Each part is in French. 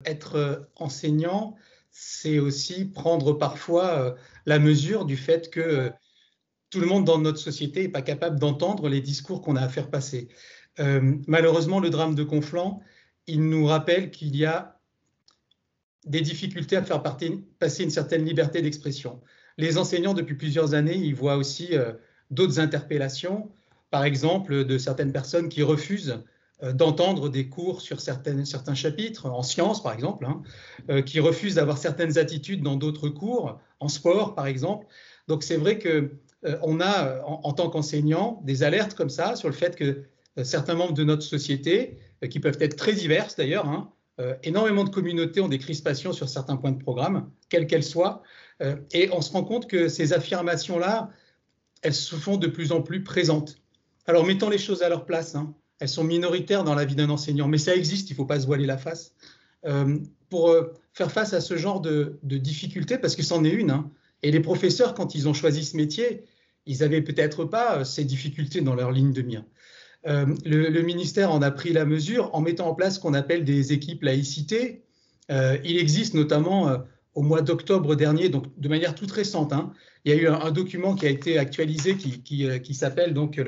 Être enseignant, c'est aussi prendre parfois la mesure du fait que tout le monde dans notre société n'est pas capable d'entendre les discours qu'on a à faire passer. Malheureusement, le drame de Conflans, il nous rappelle qu'il y a des difficultés à faire passer une certaine liberté d'expression. Les enseignants, depuis plusieurs années, ils voient aussi d'autres interpellations, par exemple de certaines personnes qui refusent d'entendre des cours sur certains chapitres, en sciences par exemple, qui refusent d'avoir certaines attitudes dans d'autres cours, en sport par exemple. Donc c'est vrai qu'on a, en tant qu'enseignant, des alertes comme ça sur le fait que certains membres de notre société, qui peuvent être très diverses d'ailleurs, énormément de communautés ont des crispations sur certains points de programme, quelles qu'elles soient, et on se rend compte que ces affirmations-là, elles se font de plus en plus présentes. Alors mettons les choses à leur place, elles sont minoritaires dans la vie d'un enseignant, mais ça existe, il ne faut pas se voiler la face. Pour faire face à ce genre de difficultés, parce que c'en est une, et les professeurs, quand ils ont choisi ce métier, ils n'avaient peut-être pas ces difficultés dans leur ligne de mire. Le ministère en a pris la mesure en mettant en place ce qu'on appelle des équipes laïcité. Il existe notamment au mois d'octobre dernier, donc de manière toute récente, il y a eu un document qui a été actualisé qui s'appelle donc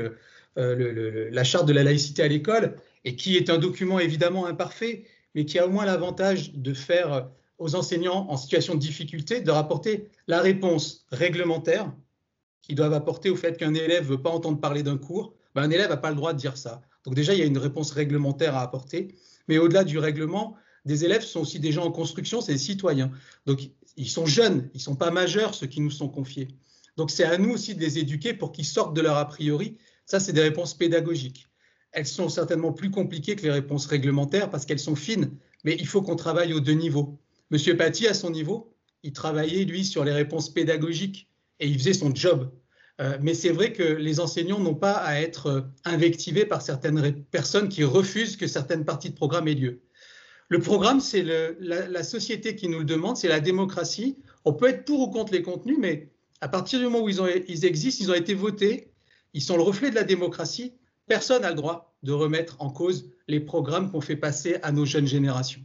la charte de la laïcité à l'école, et qui est un document évidemment imparfait, mais qui a au moins l'avantage de faire aux enseignants en situation de difficulté de rapporter la réponse réglementaire qu'ils doivent apporter au fait qu'un élève ne veut pas entendre parler d'un cours. Ben, un élève n'a pas le droit de dire ça. Donc déjà, il y a une réponse réglementaire à apporter. Mais au-delà du règlement, des élèves sont aussi des gens en construction, c'est des citoyens. Donc ils sont jeunes, ils ne sont pas majeurs, ceux qui nous sont confiés. Donc c'est à nous aussi de les éduquer pour qu'ils sortent de leur a priori. Ça, c'est des réponses pédagogiques. Elles sont certainement plus compliquées que les réponses réglementaires parce qu'elles sont fines, mais il faut qu'on travaille aux deux niveaux. Monsieur Paty, à son niveau, il travaillait, lui, sur les réponses pédagogiques et il faisait son job. Mais c'est vrai que les enseignants n'ont pas à être invectivés par certaines personnes qui refusent que certaines parties de programme aient lieu. Le programme, c'est la société qui nous le demande, c'est la démocratie. On peut être pour ou contre les contenus, mais à partir du moment où ils existent, ils ont été votés, ils sont le reflet de la démocratie. Personne n'a le droit de remettre en cause les programmes qu'on fait passer à nos jeunes générations.